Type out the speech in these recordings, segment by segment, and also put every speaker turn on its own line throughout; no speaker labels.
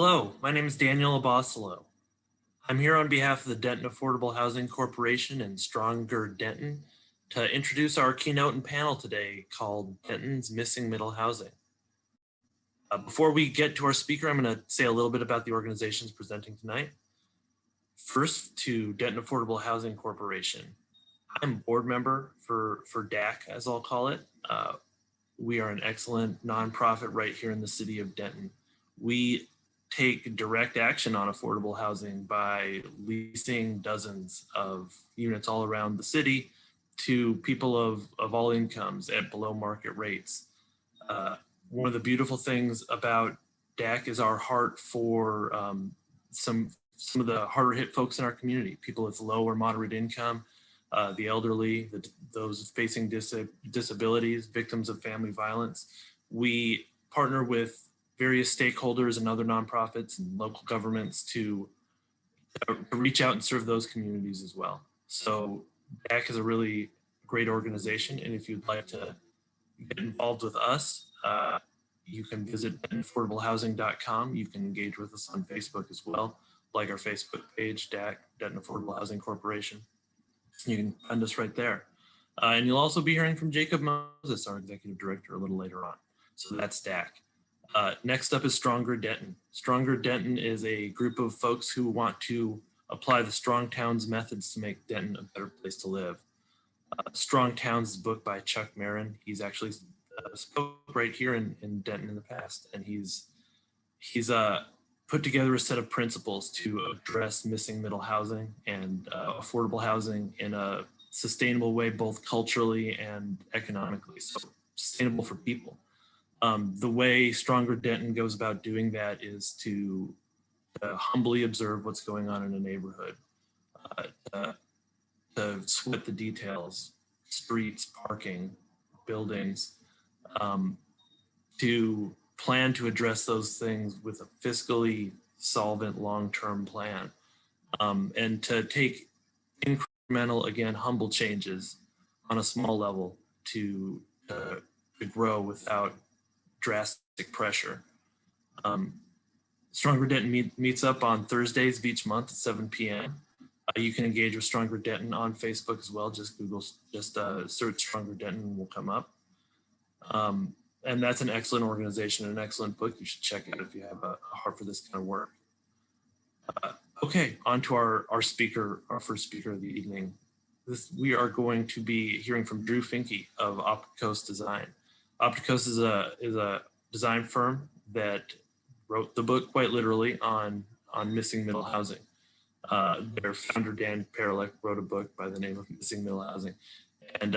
Hello, my name is Daniel Abasolo. I'm here on behalf of the Denton Affordable Housing Corporation and Stronger Denton to introduce our keynote and panel today called Denton's Missing Middle Housing. Before we get to our speaker, I'm going to say a little bit about the organizations presenting tonight. First, to Denton Affordable Housing Corporation. I'm board member for DAC, as I'll call it. We are an excellent nonprofit right here in the city of Denton. We take direct action on affordable housing by leasing dozens of units all around the city to people of all incomes at below market rates. One of the beautiful things about DAC is our heart for some of the harder hit folks in our community, people with low or moderate income, the elderly, those facing disabilities, victims of family violence. We partner with various stakeholders and other nonprofits and local governments to reach out and serve those communities as well. So DAC is a really great organization, and if you'd like to get involved with us, you can visit dentonaffortablehousing.com. You can engage with us on Facebook as well, like our Facebook page, DAC, Denton Affordable Housing Corporation. You can find us right there. And you'll also be hearing from Jacob Moses, our executive director, a little later on. So that's DAC. Next up is Stronger Denton. Stronger Denton is a group of folks who want to apply the Strong Towns methods to make Denton a better place to live. Strong Towns is a book by Chuck Marin. He's actually spoke right here in Denton in the past, and he's put together a set of principles to address missing middle housing and affordable housing in a sustainable way, both culturally and economically, so sustainable for people. The way Stronger Denton goes about doing that is to humbly observe what's going on in a neighborhood, to sweat the details, streets, parking, buildings, to plan to address those things with a fiscally solvent long-term plan, and to take incremental, again, humble changes on a small level to grow without drastic pressure. Stronger Denton meets up on Thursdays of each month at 7 p.m. You can engage with Stronger Denton on Facebook as well. Just search Stronger Denton and we'll come up. And that's an excellent organization, an excellent book. You should check it if you have a heart for this kind of work. Okay, on to our speaker, our first speaker of the evening. We are going to be hearing from Drew Finke of Opticos Design. Opticos is a design firm that wrote the book quite literally on missing middle housing. Their founder, Dan Paralek, wrote a book by the name of Missing Middle Housing. And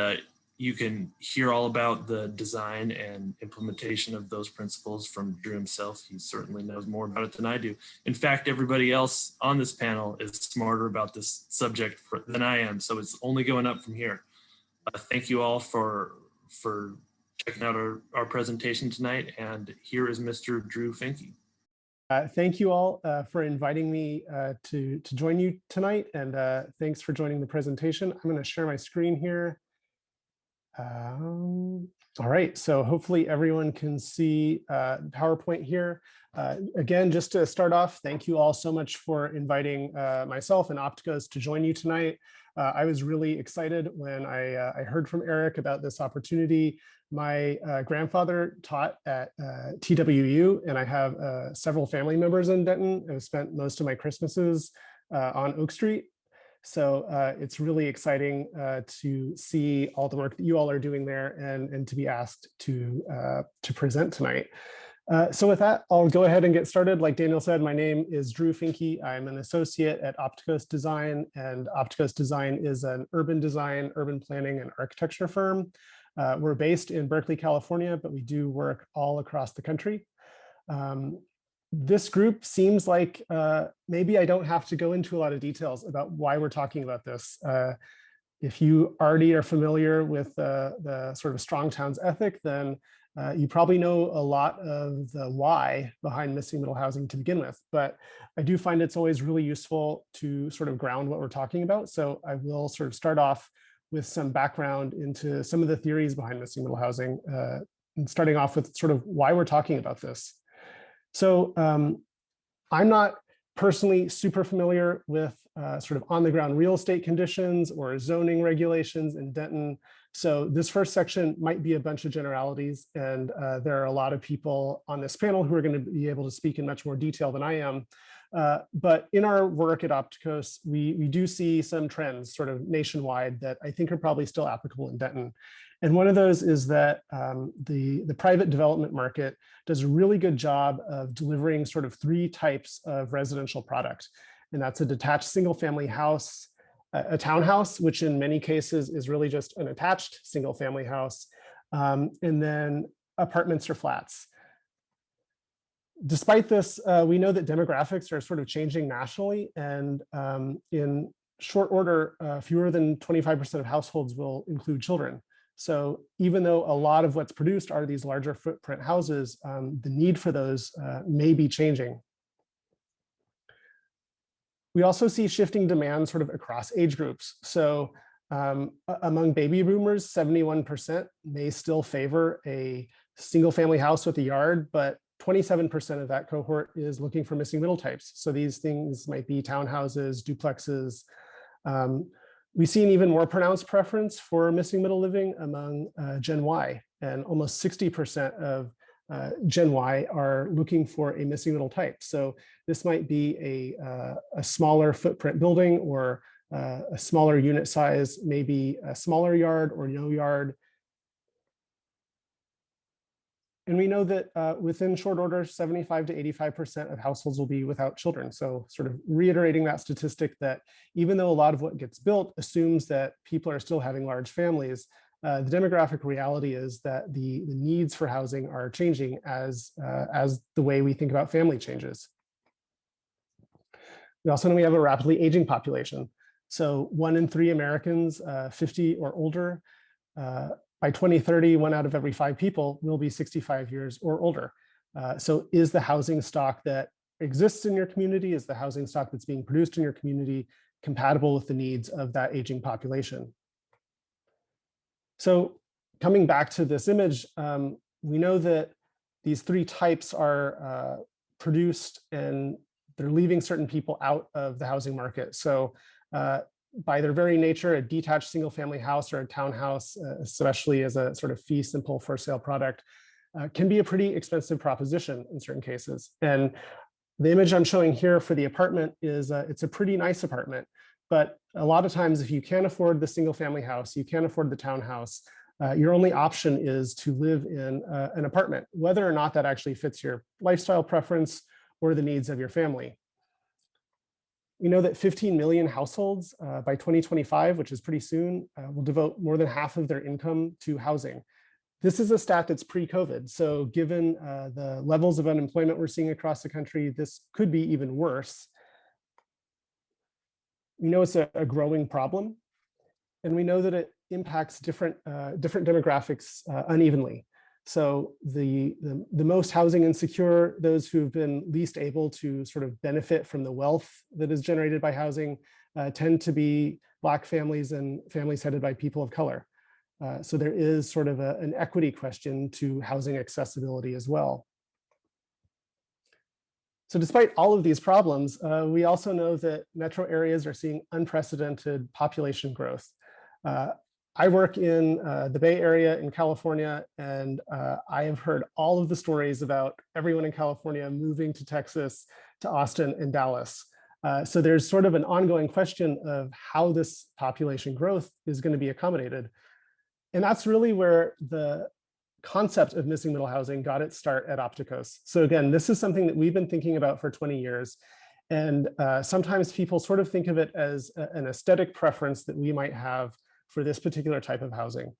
you can hear all about the design and implementation of those principles from Drew himself. He certainly knows more about it than I do. In fact, everybody else on this panel is smarter about this subject than I am, so it's only going up from here. Thank you all for checking out our presentation tonight, and here is Mr. Drew Finke.
Thank you all for inviting me to join you tonight, and thanks for joining the presentation. I'm going to share my screen here. All right, so hopefully everyone can see PowerPoint here. Again, just to start off, thank you all so much for inviting myself and Opticos to join you tonight. I was really excited when I heard from Eric about this opportunity. My grandfather taught at TWU, and I have several family members in Denton. I've spent most of my Christmases on Oak Street. So it's really exciting to see all the work that you all are doing there and to be asked to present tonight. So with that, I'll go ahead and get started. Like Daniel said, my name is Drew Finke. I'm an associate at Opticos Design, and Opticos Design is an urban design, urban planning, and architecture firm. We're based in Berkeley, California, but we do work all across the country. This group seems like maybe I don't have to go into a lot of details about why we're talking about this. If you already are familiar with the sort of strong towns ethic, then you probably know a lot of the why behind missing middle housing to begin with. But I do find it's always really useful to sort of ground what we're talking about. So I will sort of start off with some background into some of the theories behind missing middle housing, and starting off with sort of why we're talking about this. So I'm not personally super familiar with sort of on the ground real estate conditions or zoning regulations in Denton. So this first section might be a bunch of generalities, and there are a lot of people on this panel who are going to be able to speak in much more detail than I am. But in our work at Opticos, we do see some trends sort of nationwide that I think are probably still applicable in Denton. And one of those is that the private development market does a really good job of delivering sort of three types of residential product. And that's a detached single family house, a townhouse, which in many cases is really just an attached single family house, and then apartments or flats. Despite this, we know that demographics are sort of changing nationally, and in short order, fewer than 25% of households will include children. So even though a lot of what's produced are these larger footprint houses, the need for those may be changing. We also see shifting demand sort of across age groups. So among baby boomers, 71% may still favor a single family house with a yard, but 27% of that cohort is looking for missing middle types. So these things might be townhouses, duplexes. We see an even more pronounced preference for missing middle living among Gen Y, and almost 60% of Gen Y are looking for a missing middle type. So this might be a smaller footprint building, or a smaller unit size, maybe a smaller yard or no yard. And we know that within short order, 75 to 85% of households will be without children. So sort of reiterating that statistic that even though a lot of what gets built assumes that people are still having large families, the demographic reality is that the needs for housing are changing as the way we think about family changes. We also know we have a rapidly aging population. So 1 in 3 Americans 50 or older, by 2030, 1 out of every 5 people will be 65 years or older. So is the housing stock that exists in your community, is the housing stock that's being produced in your community compatible with the needs of that aging population? So coming back to this image, we know that these 3 types are produced and they're leaving certain people out of the housing market. So by their very nature, a detached single family house or a townhouse, especially as a sort of fee simple for sale product, can be a pretty expensive proposition in certain cases. And the image I'm showing here for the apartment is it's a pretty nice apartment, but a lot of times if you can't afford the single family house, you can't afford the townhouse, your only option is to live in an apartment, whether or not that actually fits your lifestyle preference or the needs of your family. We know that 15 million households by 2025, which is pretty soon, will devote more than half of their income to housing. This is a stat that's pre-COVID. So given the levels of unemployment we're seeing across the country, this could be even worse. We know it's a growing problem, and we know that it impacts different demographics unevenly. So the most housing insecure, those who've been least able to sort of benefit from the wealth that is generated by housing, tend to be Black families and families headed by people of color. So there is sort of an equity question to housing accessibility as well. So despite all of these problems, we also know that metro areas are seeing unprecedented population growth. I work in the Bay Area in California, and I have heard all of the stories about everyone in California moving to Texas, to Austin and Dallas. So there's sort of an ongoing question of how this population growth is going to be accommodated. And that's really where the concept of missing middle housing got its start at Opticos. So again, this is something that we've been thinking about for 20 years. And sometimes people sort of think of it as an aesthetic preference that we might have for this particular type of housing.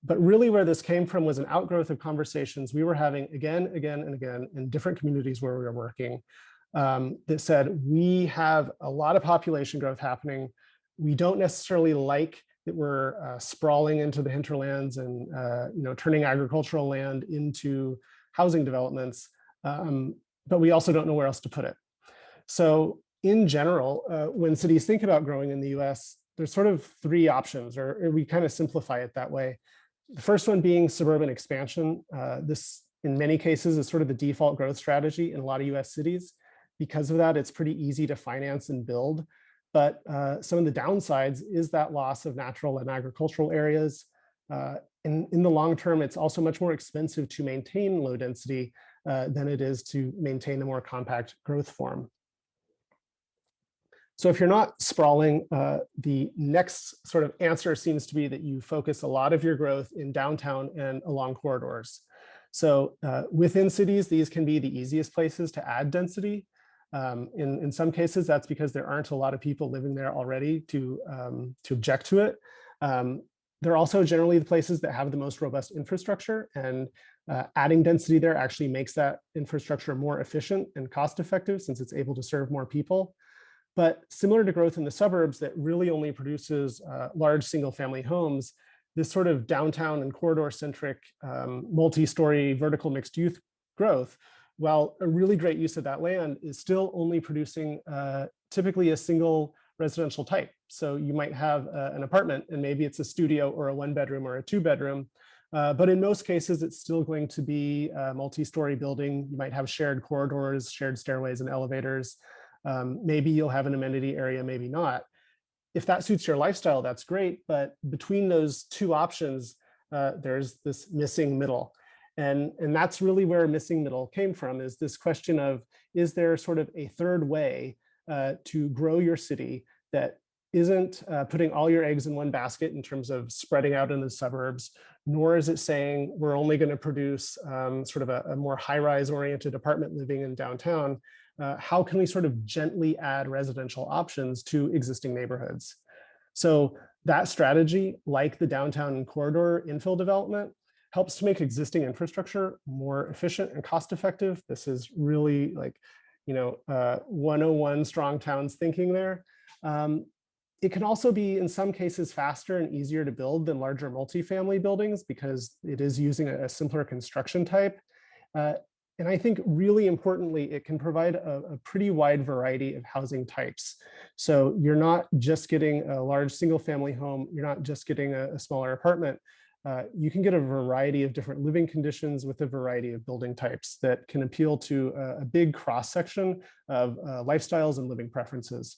But really where this came from was an outgrowth of conversations we were having again and again in different communities where we were working, that said, we have a lot of population growth happening. We don't necessarily like that we're sprawling into the hinterlands and turning agricultural land into housing developments, but we also don't know where else to put it. So in general, when cities think about growing in the US, there's sort of 3 options, or we kind of simplify it that way. The first one being suburban expansion. This, in many cases, is sort of the default growth strategy in a lot of US cities. Because of that, it's pretty easy to finance and build. But some of the downsides is that loss of natural and agricultural areas. In the long term, it's also much more expensive to maintain low density than it is to maintain a more compact growth form. So if you're not sprawling, the next sort of answer seems to be that you focus a lot of your growth in downtown and along corridors. So within cities, these can be the easiest places to add density. In some cases, that's because there aren't a lot of people living there already to object to it. They're also generally the places that have the most robust infrastructure, and adding density there actually makes that infrastructure more efficient and cost effective since it's able to serve more people. But similar to growth in the suburbs that really only produces large single family homes, this sort of downtown and corridor centric multi-story vertical mixed use growth, while a really great use of that land, is still only producing typically a single residential type. So you might have an apartment and maybe it's a studio or a 1-bedroom or a 2-bedroom. But in most cases, it's still going to be a multi-story building. You might have shared corridors, shared stairways and elevators. Maybe you'll have an amenity area, maybe not. If that suits your lifestyle, that's great. But between those two options, there's this missing middle. And that's really where missing middle came from, is this question of, is there sort of a third way to grow your city that isn't putting all your eggs in one basket in terms of spreading out in the suburbs, nor is it saying we're only going to produce sort of a more high-rise oriented apartment living in downtown. How can we sort of gently add residential options to existing neighborhoods? So that strategy, like the downtown and corridor infill development, helps to make existing infrastructure more efficient and cost effective. This is really like, 101 strong towns thinking there. It can also be, in some cases, faster and easier to build than larger multifamily buildings because it is using a simpler construction type. And I think really importantly, it can provide a pretty wide variety of housing types. So you're not just getting a large single family home, you're not just getting a smaller apartment. You can get a variety of different living conditions with a variety of building types that can appeal to a big cross section of lifestyles and living preferences.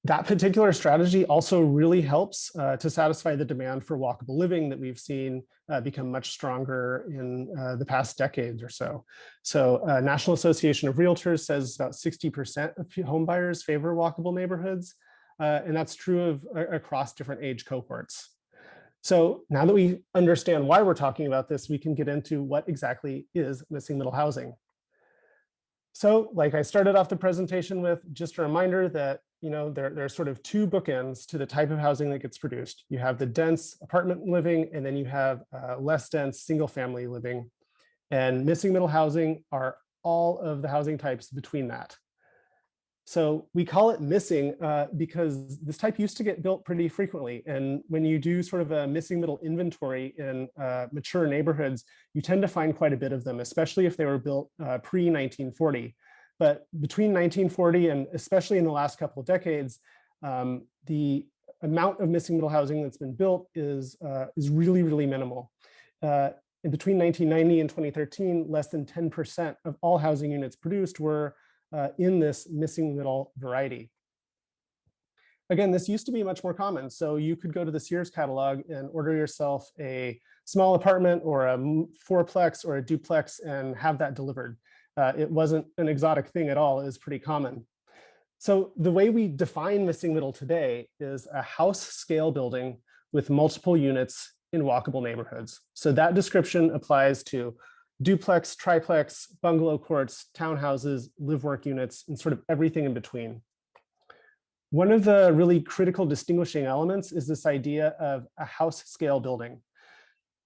That particular strategy also really helps to satisfy the demand for walkable living that we've seen become much stronger in the past decades or so. So National Association of Realtors says about 60% of home buyers favor walkable neighborhoods. And that's true of across different age cohorts. So now that we understand why we're talking about this, we can get into what exactly is missing middle housing. So like I started off the presentation with, just a reminder that there are sort of two bookends to the type of housing that gets produced. You have the dense apartment living, and then you have less dense single family living. And missing middle housing are all of the housing types between that. So we call it missing because this type used to get built pretty frequently. And when you do sort of a missing middle inventory in mature neighborhoods, you tend to find quite a bit of them, especially if they were built pre-1940. But between 1940 and especially in the last couple of decades, the amount of missing middle housing that's been built is really, really minimal. In between 1990 and 2013, less than 10% of all housing units produced were in this missing middle variety. Again, this used to be much more common. So you could go to the Sears catalog and order yourself a small apartment or a fourplex or a duplex and have that delivered. It wasn't an exotic thing at all. It was pretty common. So the way we define missing middle today is a house scale building with multiple units in walkable neighborhoods. So that description applies to duplex, triplex, bungalow courts, townhouses, live-work units, and sort of everything in between. One of the really critical distinguishing elements is this idea of a house scale building.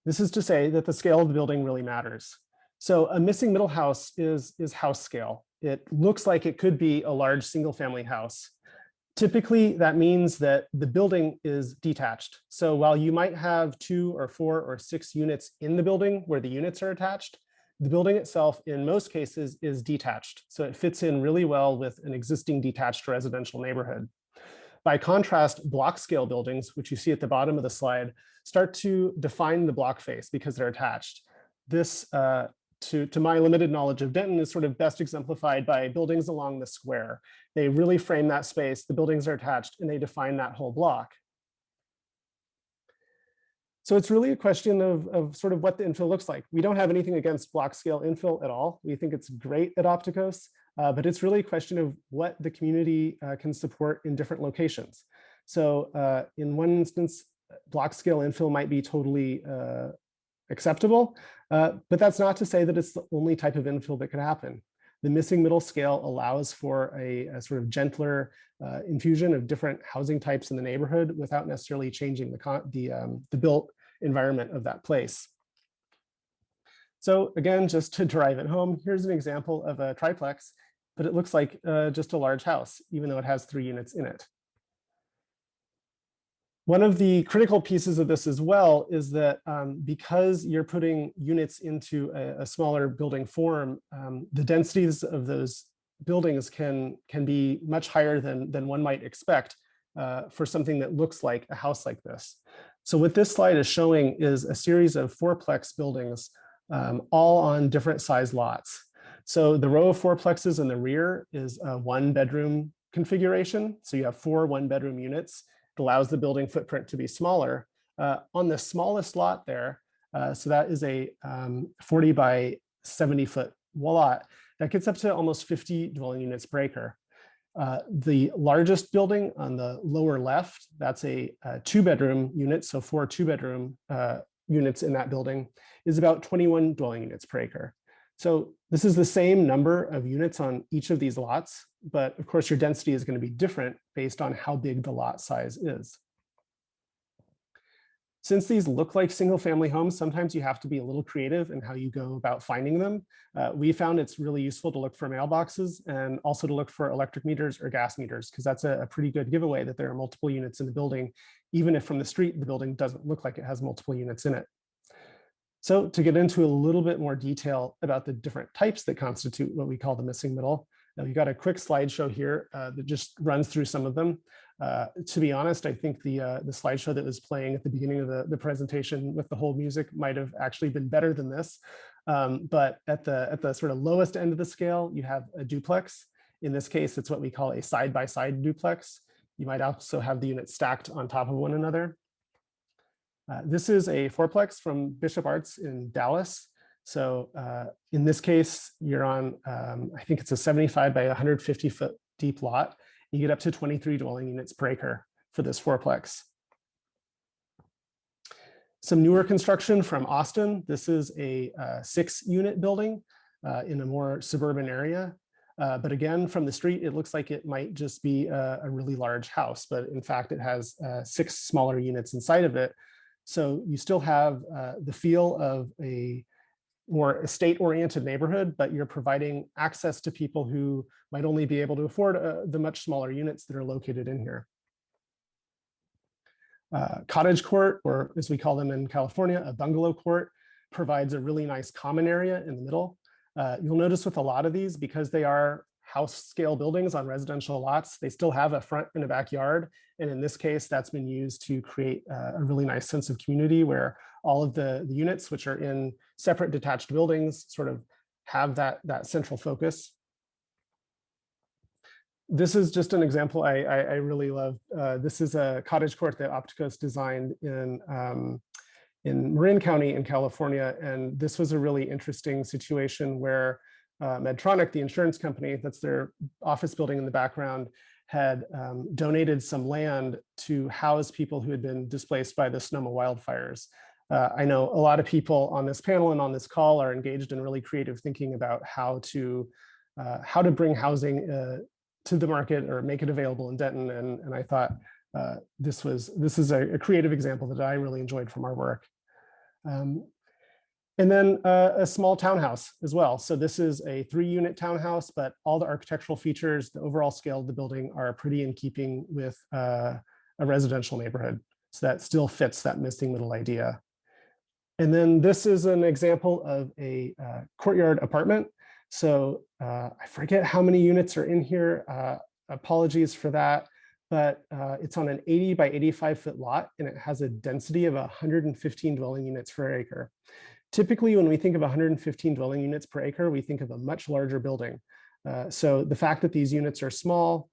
This is to say that the scale of the building really matters. So a missing middle house is house scale. It looks like it could be a large single family house. Typically, that means that the building is detached. So while you might have 2 or 4 or 6 units in the building where the units are attached, the building itself, in most cases, is detached. So it fits in really well with an existing detached residential neighborhood. By contrast, block scale buildings, which you see at the bottom of the slide, start to define the block face because they're attached. This to my limited knowledge of Denton, is sort of best exemplified by buildings along the square. They really frame that space, the buildings are attached, and they define that whole block. So it's really a question of sort of what the infill looks like. We don't have anything against block scale infill at all. We think it's great at Opticos, but it's really a question of what the community can support in different locations. So in one instance, block scale infill might be totally acceptable, but that's not to say that it's the only type of infill that could happen. The missing middle scale allows for a sort of gentler infusion of different housing types in the neighborhood without necessarily changing the built environment of that place. So again, just to drive it home, here's an example of a triplex, but it looks like just a large house, even though it has 3 units in it. One of the critical pieces of this as well is that because you're putting units into a smaller building form, the densities of those buildings can be much higher than one might expect for something that looks like a house like this. So what this slide is showing is a series of fourplex buildings, all on different size lots. So the row of fourplexes in the rear is a 1-bedroom configuration. So you have 4 1-bedroom units. It allows the building footprint to be smaller. On the smallest lot there, so that is a 40 by 70 foot lot, that gets up to almost 50 dwelling units per acre. The largest building on the lower left, that's a 2-bedroom unit, so 4 2-bedroom units in that building, is about 21 dwelling units per acre. So this is the same number of units on each of these lots, but of course your density is going to be different based on how big the lot size is. Since these look like single family homes, sometimes you have to be a little creative in how you go about finding them. We found it's really useful to look for mailboxes and also to look for electric meters or gas meters, because that's a pretty good giveaway that there are multiple units in the building, even if from the street the building doesn't look like it has multiple units in it. So to get into a little bit more detail about the different types that constitute what we call the missing middle, we've got a quick slideshow here that just runs through some of them. To be honest, I think the slideshow that was playing at the beginning of the presentation with the whole music might have actually been better than this. But at the sort of lowest end of the scale, you have a duplex. In this case, it's what we call a side-by-side duplex. You might also have the units stacked on top of one another. This is a fourplex from Bishop Arts in Dallas. So in this case, you're on, I think it's a 75 by 150 foot deep lot. You get up to 23 dwelling units per acre for this fourplex. Some newer construction from Austin. This is a 6-unit building in a more suburban area. But again, from the street, it looks like it might just be a really large house, but in fact, it has 6 smaller units inside of it. So you still have the feel of a more estate-oriented neighborhood, but you're providing access to people who might only be able to afford the much smaller units that are located in here. Cottage court, or as we call them in California, a bungalow court, provides a really nice common area in the middle. You'll notice with a lot of these, because they are house scale buildings on residential lots, they still have a front and a backyard. And in this case, that's been used to create a really nice sense of community where all of the units, which are in separate detached buildings, sort of have that central focus. This is just an example I really love. This is a cottage court that Opticos designed in Marin County in California. And this was a really interesting situation where Medtronic, the insurance company, that's their office building in the background, had donated some land to house people who had been displaced by the Sonoma wildfires. I know a lot of people on this panel and on this call are engaged in really creative thinking about how to bring housing to the market or make it available in Denton. And I thought this is a creative example that I really enjoyed from our work. And then a small townhouse as well. So this is a 3-unit townhouse, but all the architectural features, the overall scale of the building are pretty in keeping with a residential neighborhood. So that still fits that missing middle idea. And then this is an example of a courtyard apartment. So I forget how many units are in here. Apologies for that. But it's on an 80 by 85 foot lot, and it has a density of 115 dwelling units per acre. Typically, when we think of 115 dwelling units per acre, we think of a much larger building. So the fact that these units are small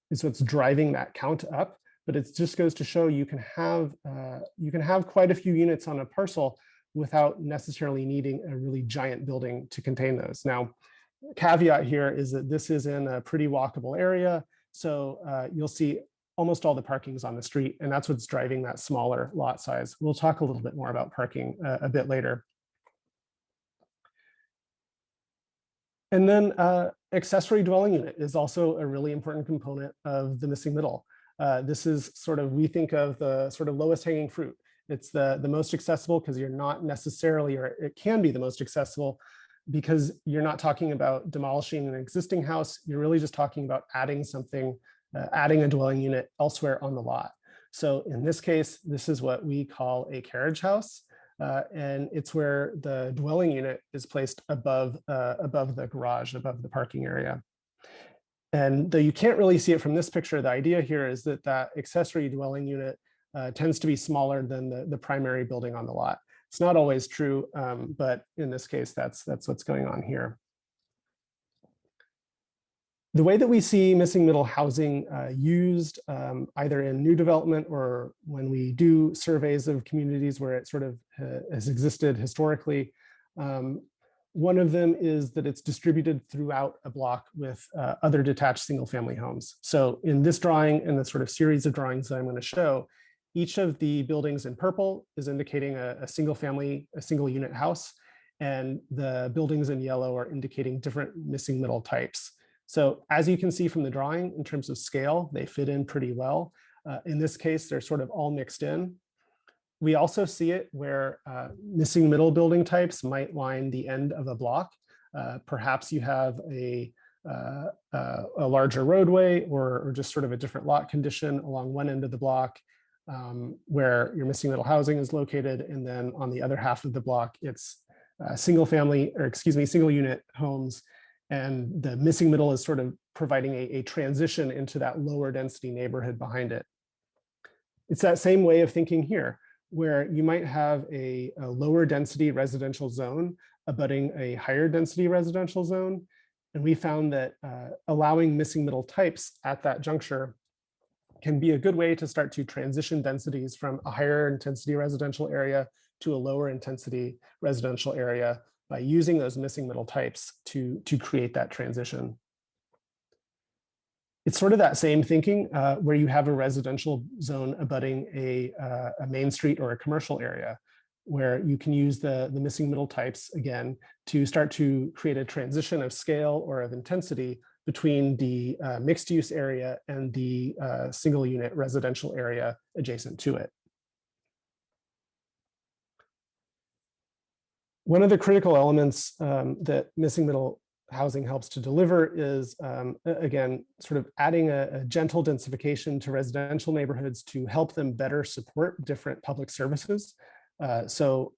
is what's driving that count up. But it just goes to show you can have quite a few units on a parcel without necessarily needing a really giant building to contain those. Now, caveat here is that this is in a pretty walkable area. So you'll see almost all the parking's on the street, and that's what's driving that smaller lot size. We'll talk a little bit more about parking a bit later. And then accessory dwelling unit is also a really important component of the missing middle. This is sort of, we think of the sort of lowest hanging fruit. It's the most accessible because you're not necessarily, or it can be the most accessible because you're not talking about demolishing an existing house. You're really just talking about adding something, adding a dwelling unit elsewhere on the lot. So in this case, this is what we call a carriage house. And it's where the dwelling unit is placed above the garage, above the parking area. And though you can't really see it from this picture, the idea here is that that accessory dwelling unit tends to be smaller than the primary building on the lot. It's not always true, but in this case, that's what's going on here. The way that we see missing middle housing used either in new development or when we do surveys of communities where it sort of has existed historically, one of them is that it's distributed throughout a block with other detached single family homes. So in this drawing and the sort of series of drawings that I'm going to show, each of the buildings in purple is indicating a single unit house, and the buildings in yellow are indicating different missing middle types. So as you can see from the drawing, in terms of scale, they fit in pretty well. In this case, they're sort of all mixed in. We also see it where missing middle building types might line the end of a block. Perhaps you have a larger roadway or just sort of a different lot condition along one end of the block where your missing middle housing is located. And then on the other half of the block, it's single unit homes. And the missing middle is sort of providing a transition into that lower density neighborhood behind it. It's that same way of thinking here, where you might have a lower density residential zone abutting a higher density residential zone. And we found that allowing missing middle types at that juncture can be a good way to start to transition densities from a higher intensity residential area to a lower intensity residential area by using those missing middle types to create that transition. It's sort of that same thinking where you have a residential zone abutting a main street or a commercial area, where you can use the missing middle types again to start to create a transition of scale or of intensity between the mixed use area and the single unit residential area adjacent to it. One of the critical elements that missing middle housing helps to deliver is, again, sort of adding a gentle densification to residential neighborhoods to help them better support different public services. So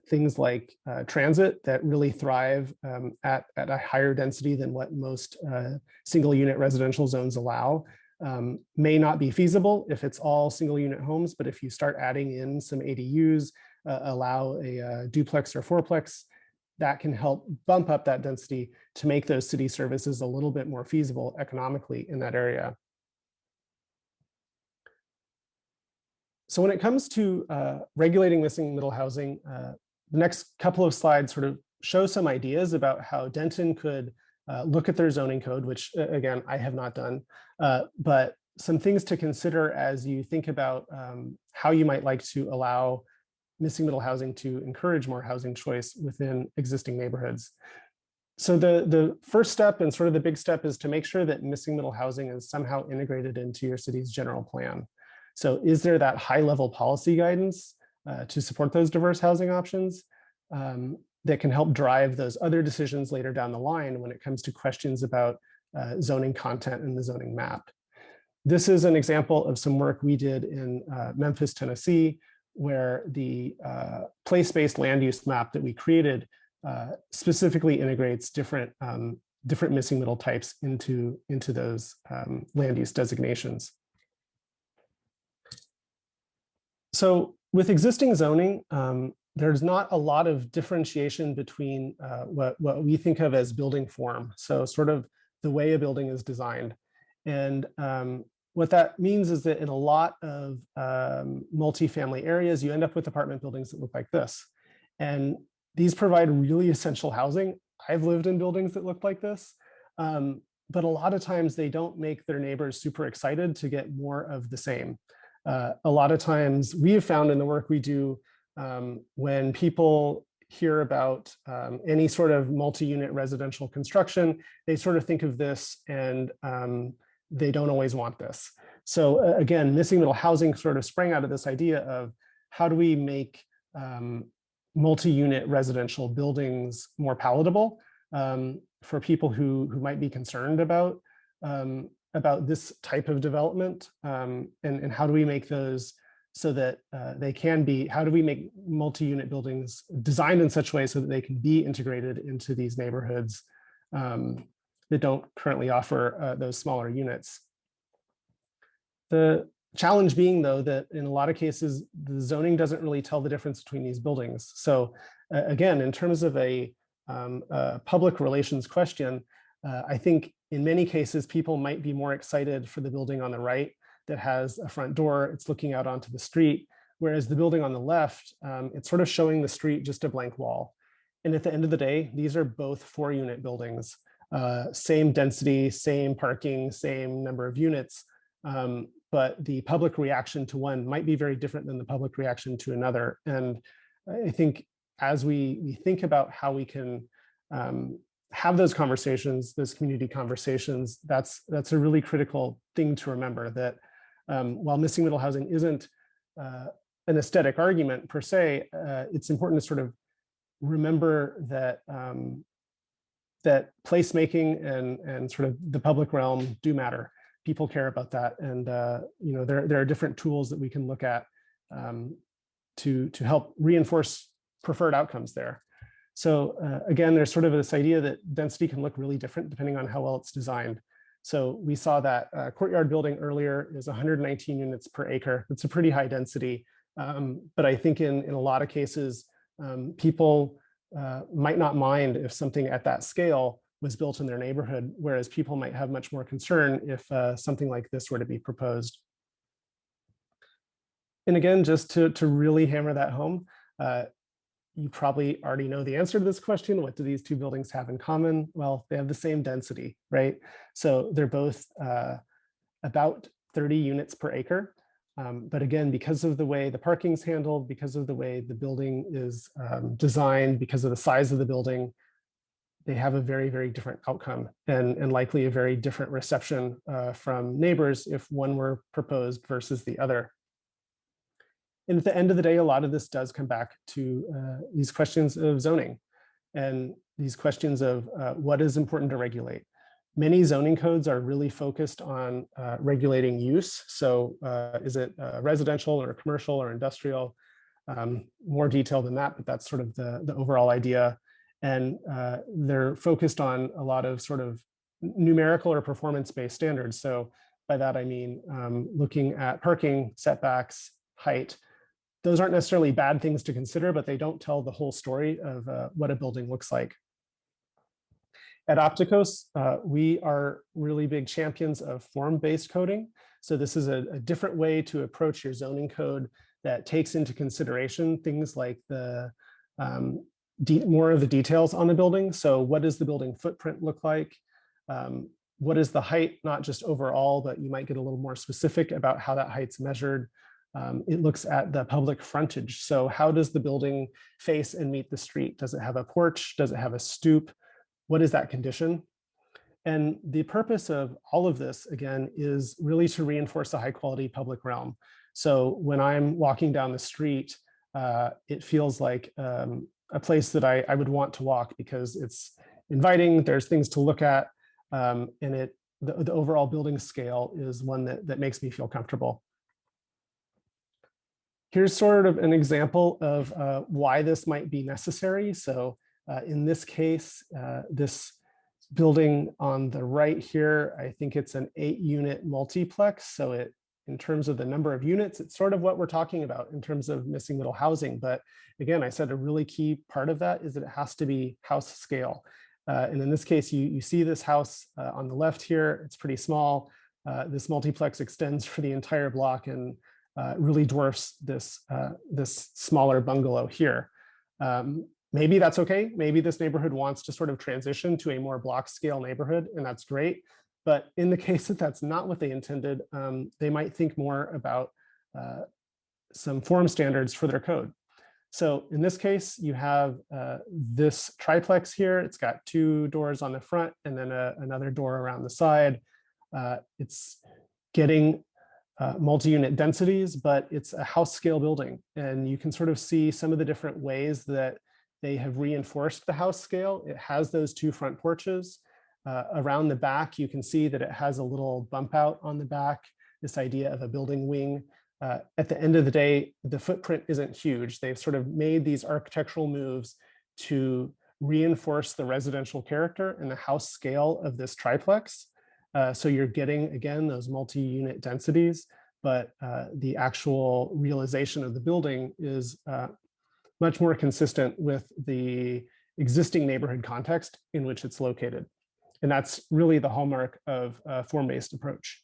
things like transit that really thrive at a higher density than what most single unit residential zones allow may not be feasible if it's all single unit homes, but if you start adding in some ADUs, allow a duplex or fourplex, that can help bump up that density to make those city services a little bit more feasible economically in that area. So when it comes to regulating missing middle housing, the next couple of slides sort of show some ideas about how Denton could look at their zoning code, which again, I have not done, but some things to consider as you think about how you might like to allow missing middle housing to encourage more housing choice within existing neighborhoods. So the first step and sort of the big step is to make sure that missing middle housing is somehow integrated into your city's general plan. So is there that high level policy guidance to support those diverse housing options that can help drive those other decisions later down the line when it comes to questions about zoning content and the zoning map? This is an example of some work we did in Memphis, Tennessee, where the place-based land use map that we created specifically integrates different missing middle types into those land use designations. So with existing zoning, there's not a lot of differentiation between what we think of as building form. So sort of the way a building is designed. And what that means is that in a lot of multifamily areas, you end up with apartment buildings that look like this. And these provide really essential housing. I've lived in buildings that look like this. But a lot of times they don't make their neighbors super excited to get more of the same. A lot of times we have found in the work we do, when people hear about any sort of multi-unit residential construction, they sort of think of this and they don't always want this. So again, missing middle housing sort of sprang out of this idea of how do we make multi-unit residential buildings more palatable for people who might be concerned about this type of development, and how do we make those so that they can be, how do we make multi-unit buildings designed in such a way so that they can be integrated into these neighborhoods that don't currently offer those smaller units. The challenge being, though, that in a lot of cases, the zoning doesn't really tell the difference between these buildings. So again, in terms of a public relations question, I think in many cases, people might be more excited for the building on the right that has a front door, it's looking out onto the street, whereas the building on the left, it's sort of showing the street just a blank wall. And at the end of the day, these are both 4-unit buildings, same density, same parking, same number of units, but the public reaction to one might be very different than the public reaction to another. And I think as we think about how we can have those conversations, those community conversations, that's a really critical thing to remember, that while missing middle housing isn't an aesthetic argument per se, it's important to sort of remember that that placemaking and sort of the public realm do matter. People care about that, and there are different tools that we can look at to help reinforce preferred outcomes there. So again, there's sort of this idea that density can look really different depending on how well it's designed. So we saw that courtyard building earlier is 119 units per acre. It's a pretty high density, but I think in a lot of cases, people might not mind if something at that scale was built in their neighborhood, whereas people might have much more concern if something like this were to be proposed. And again, just to really hammer that home, you probably already know the answer to this question. What do these two buildings have in common? Well, they have the same density, right? So they're both about 30 units per acre. But again, because of the way the parking's handled, because of the way the building is designed, because of the size of the building, they have a very, very different outcome and likely a very different reception from neighbors if one were proposed versus the other. And at the end of the day, a lot of this does come back to these questions of zoning and these questions of what is important to regulate. Many zoning codes are really focused on regulating use. So is it residential or commercial or industrial? More detail than that, but that's sort of the overall idea. And they're focused on a lot of sort of numerical or performance-based standards. So by that, I mean looking at parking, setbacks, height. Those aren't necessarily bad things to consider, but they don't tell the whole story of what a building looks like. At Opticos, we are really big champions of form-based coding. So this is a different way to approach your zoning code that takes into consideration things like the more of the details on the building. So what does the building footprint look like? What is the height, not just overall, but you might get a little more specific about how that height's measured. It looks at the public frontage. So how does the building face and meet the street? Does it have a porch? Does it have a stoop? What is that condition? And the purpose of all of this, again, is really to reinforce a high quality public realm. So when I'm walking down the street, it feels like a place that I would want to walk because it's inviting, there's things to look at, and the overall building scale is one that makes me feel comfortable. Here's sort of an example of why this might be necessary. So in this case, this building on the right here, I think it's an 8-unit multiplex. So it in terms of the number of units, it's sort of what we're talking about in terms of missing middle housing. But again, I said a really key part of that is that it has to be house scale. And in this case, you see this house on the left here. It's pretty small. This multiplex extends for the entire block and really dwarfs this smaller bungalow here. Maybe that's okay. Maybe this neighborhood wants to sort of transition to a more block scale neighborhood, and that's great. But in the case that that's not what they intended, they might think more about some form standards for their code. So in this case, you have this triplex here. It's got 2 doors on the front and then another door around the side. It's getting multi-unit densities, but it's a house scale building. And you can sort of see some of the different ways that they have reinforced the house scale. It has those 2 front porches. Around the back, you can see that it has a little bump out on the back, this idea of a building wing. At the end of the day, the footprint isn't huge. They've sort of made these architectural moves to reinforce the residential character and the house scale of this triplex. So you're getting, again, those multi-unit densities, but the actual realization of the building is much more consistent with the existing neighborhood context in which it's located. And that's really the hallmark of a form-based approach.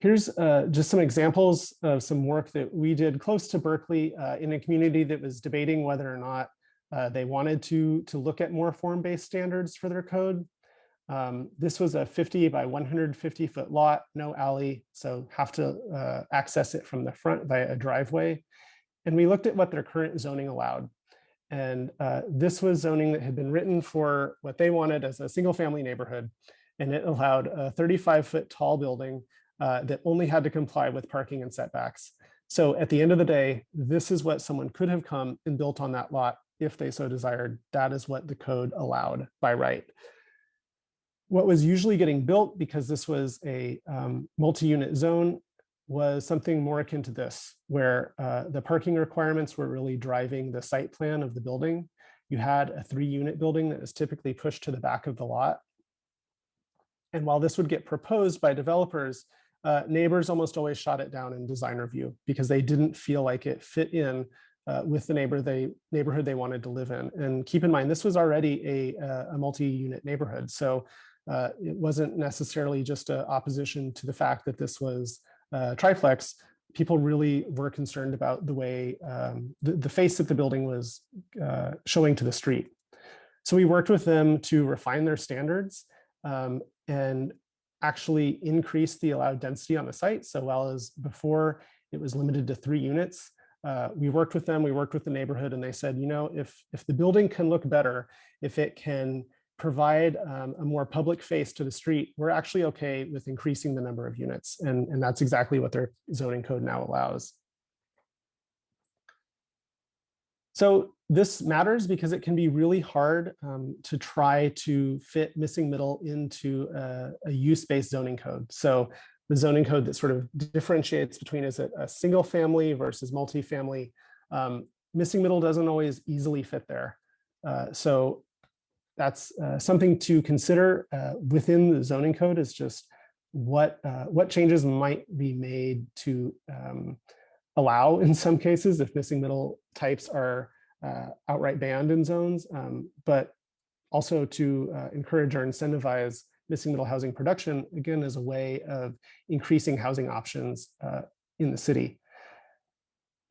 Here's just some examples of some work that we did close to Berkeley in a community that was debating whether or not they wanted to look at more form-based standards for their code. This was a 50 by 150 foot lot, no alley, so have to access it from the front via a driveway. And we looked at what their current zoning allowed. And this was zoning that had been written for what they wanted as a single family neighborhood. And it allowed a 35-foot tall building that only had to comply with parking and setbacks. So at the end of the day, this is what someone could have come and built on that lot if they so desired. That is what the code allowed by right. What was usually getting built, because this was a multi-unit zone, was something more akin to this, where the parking requirements were really driving the site plan of the building. You had a 3-unit building that was typically pushed to the back of the lot. And while this would get proposed by developers, neighbors almost always shot it down in design review because they didn't feel like it fit in with the neighborhood they wanted to live in. And keep in mind, this was already a multi-unit neighborhood. So it wasn't necessarily just an opposition to the fact that this was triplex. People really were concerned about the way the face that the building was showing to the street. So we worked with them to refine their standards and actually increase the allowed density on the site. So while as before it was limited to 3 units, we worked with them, we worked with the neighborhood, and they said, you know, if the building can look better, if it can provide a more public face to the street, we're actually okay with increasing the number of units. And that's exactly what their zoning code now allows. So this matters because it can be really hard to try to fit missing middle into a use-based zoning code. So the zoning code that sort of differentiates between is it a single family versus multifamily, missing middle doesn't always easily fit there. So that's something to consider within the zoning code, is just what changes might be made to allow, in some cases, if missing middle types are outright banned in zones, but also to encourage or incentivize missing middle housing production, again, as a way of increasing housing options in the city.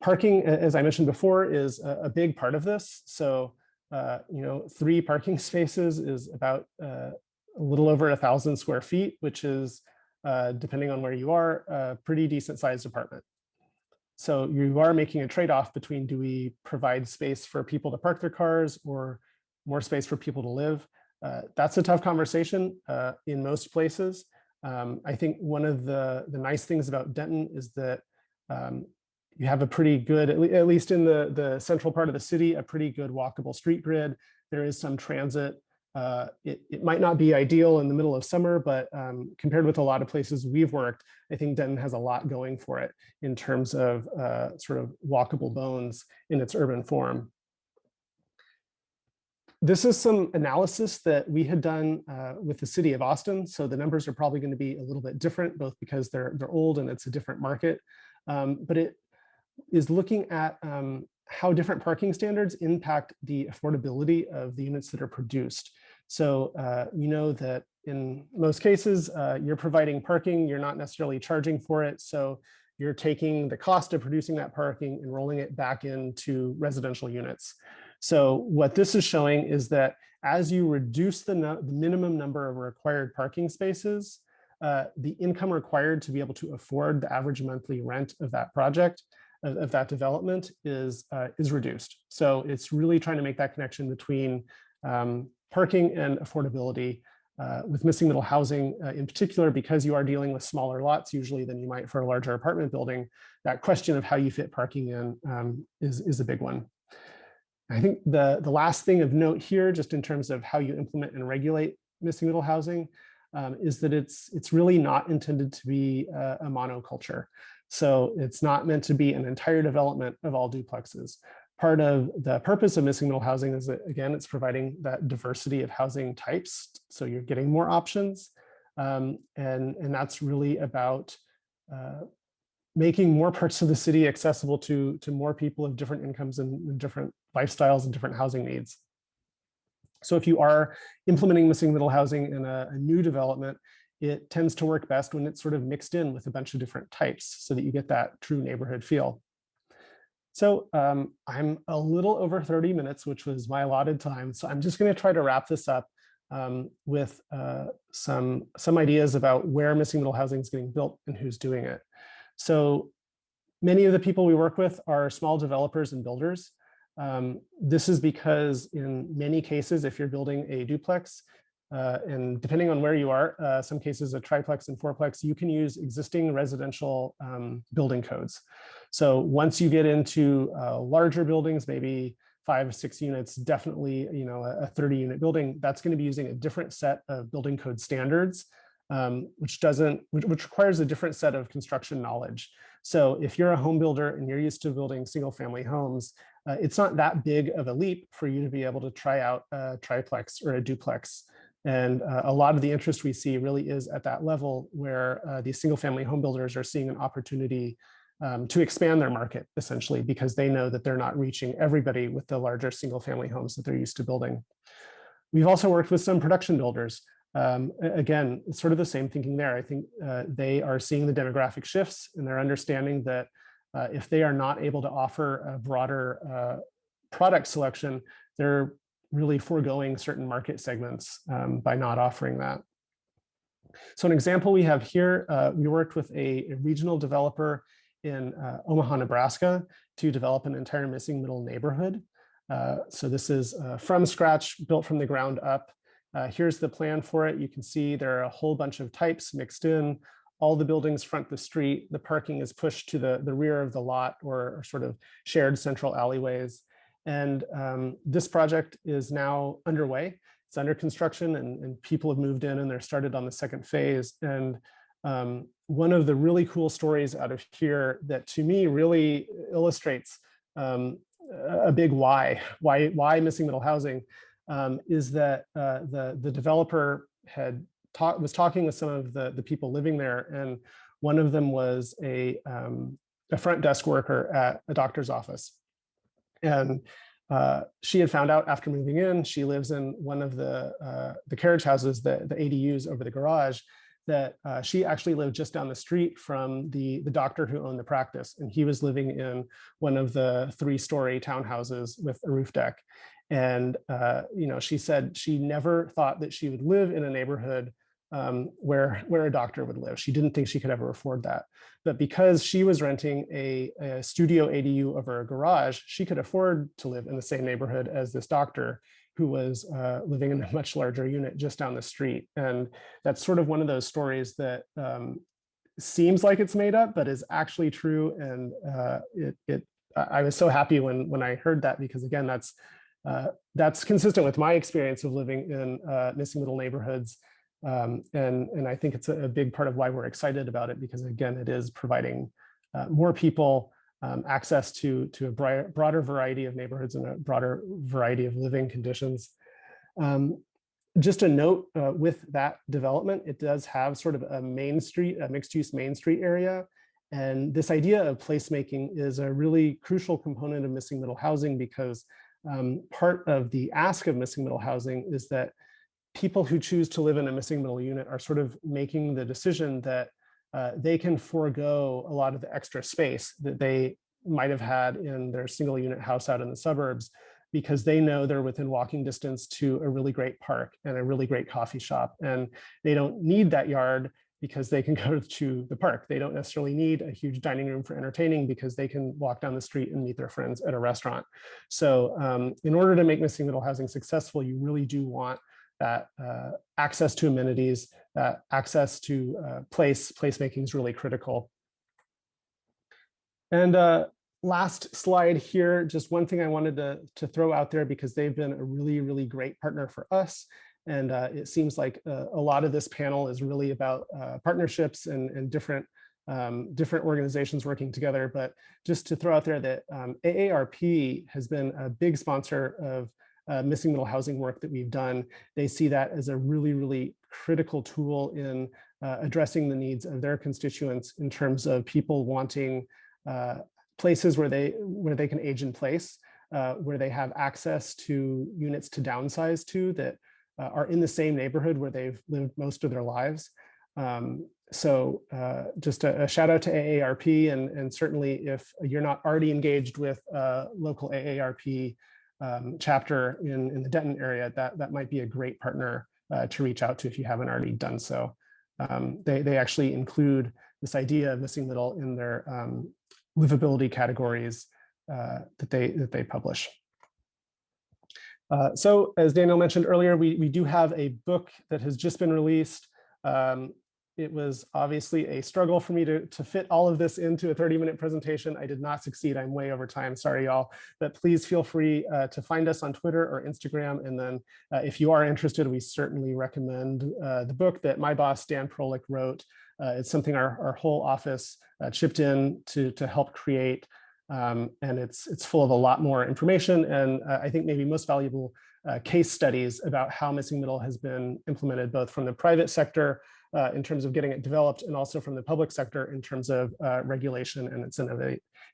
Parking, as I mentioned before, is a big part of this. So, 3 parking spaces is about a little over 1,000 square feet, which is, depending on where you are, a pretty decent sized apartment. So you are making a trade-off between, do we provide space for people to park their cars or more space for people to live? That's a tough conversation in most places. I think one of the nice things about Denton is that you have a pretty good, at least in the central part of the city, a pretty good walkable street grid. There is some transit. It might not be ideal in the middle of summer, but compared with a lot of places we've worked, I think Denton has a lot going for it in terms of sort of walkable bones in its urban form. This is some analysis that we had done with the city of Austin. So the numbers are probably going to be a little bit different, both because they're old and it's a different market. But it is looking at how different parking standards impact the affordability of the units that are produced. So you know that in most cases, you're providing parking, you're not necessarily charging for it. So you're taking the cost of producing that parking and rolling it back into residential units. So what this is showing is that as you reduce the minimum number of required parking spaces, the income required to be able to afford the average monthly rent of that project, of that development, is reduced. So it's really trying to make that connection between parking and affordability with missing middle housing in particular, because you are dealing with smaller lots usually than you might for a larger apartment building. That question of how you fit parking in is a big one. I think the last thing of note here, just in terms of how you implement and regulate missing middle housing, is that it's really not intended to be a monoculture. So it's not meant to be an entire development of all duplexes. Part of the purpose of missing middle housing is that, again, it's providing that diversity of housing types. So you're getting more options. And that's really about making more parts of the city accessible to more people of different incomes and different lifestyles and different housing needs. So if you are implementing missing middle housing in a new development, it tends to work best when it's sort of mixed in with a bunch of different types so that you get that true neighborhood feel. So I'm a little over 30 minutes, which was my allotted time. So I'm just going to try to wrap this up with some ideas about where missing middle housing is getting built and who's doing it. So many of the people we work with are small developers and builders. This is because in many cases, if you're building a duplex, and depending on where you are, some cases a triplex and fourplex, you can use existing residential building codes. So once you get into larger buildings, maybe 5 or 6 units, definitely a 30-unit building, that's going to be using a different set of building code standards, which requires a different set of construction knowledge. So if you're a home builder and you're used to building single-family homes, it's not that big of a leap for you to be able to try out a triplex or a duplex. And a lot of the interest we see really is at that level where these single-family home builders are seeing an opportunity to expand their market, essentially, because they know that they're not reaching everybody with the larger single-family homes that they're used to building. We've also worked with some production builders. Again, it's sort of the same thinking there. I think they are seeing the demographic shifts and they're understanding that if they are not able to offer a broader product selection, they're really foregoing certain market segments by not offering that. So an example we have here, we worked with a regional developer in Omaha, Nebraska, to develop an entire missing middle neighborhood. So this is from scratch, built from the ground up. Here's the plan for it. You can see there are a whole bunch of types mixed in. All the buildings front the street. The parking is pushed to the rear of the lot or sort of shared central alleyways. And this project is now underway. It's under construction and people have moved in and they're started on the second phase. And one of the really cool stories out of here that to me really illustrates a big why missing middle housing is that the developer was talking with some of the people living there, and one of them was a front desk worker at a doctor's office. And she had found out after moving in, she lives in one of the carriage houses, the ADUs over the garage, that she actually lived just down the street from the doctor who owned the practice. And he was living in one of the 3-story townhouses with a roof deck. And she said she never thought that she would live in a neighborhood where a doctor would live. She didn't think she could ever afford that. But because she was renting a studio ADU over a garage, she could afford to live in the same neighborhood as this doctor who was living in a much larger unit just down the street. And that's sort of one of those stories that seems like it's made up, but is actually true. And I was so happy when I heard that, because again, that's consistent with my experience of living in missing middle neighborhoods. And I think it's a big part of why we're excited about it, because again, it is providing more people access to a broader variety of neighborhoods and a broader variety of living conditions. Just a note with that development, it does have sort of a main street, a mixed use main street area. And this idea of placemaking is a really crucial component of missing middle housing, because part of the ask of missing middle housing is that people who choose to live in a missing middle unit are sort of making the decision that they can forego a lot of the extra space that they might have had in their single unit house out in the suburbs, because they know they're within walking distance to a really great park and a really great coffee shop. And they don't need that yard because they can go to the park. They don't necessarily need a huge dining room for entertaining because they can walk down the street and meet their friends at a restaurant. So in order to make missing middle housing successful, you really do want that access to amenities, that access to placemaking is really critical. And last slide here, just one thing I wanted to throw out there, because they've been a really, really great partner for us. And it seems like a lot of this panel is really about partnerships and different organizations working together. But just to throw out there that AARP has been a big sponsor of missing middle housing work that we've done. They see that as a really, really critical tool in addressing the needs of their constituents in terms of people wanting places where they can age in place, where they have access to units to downsize to that are in the same neighborhood where they've lived most of their lives. So just a shout out to AARP, and certainly if you're not already engaged with local AARP chapter in the Denton area, that might be a great partner to reach out to if you haven't already done so. They actually include this idea of missing middle in their livability categories that they publish. So as Daniel mentioned earlier, we do have a book that has just been released. It was obviously a struggle for me to fit all of this into a 30-minute presentation. I did not succeed. I'm way over time. Sorry, y'all. But please feel free to find us on Twitter or Instagram. And then if you are interested, we certainly recommend the book that my boss, Dan Prolik, wrote. It's something our whole office chipped in to help create. And it's full of a lot more information. And I think maybe most valuable case studies about how missing middle has been implemented, both from the private sector in terms of getting it developed, and also from the public sector in terms of regulation and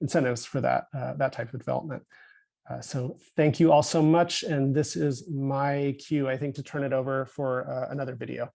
incentives for that type of development. So thank you all so much. And this is my cue, I think, to turn it over for another video.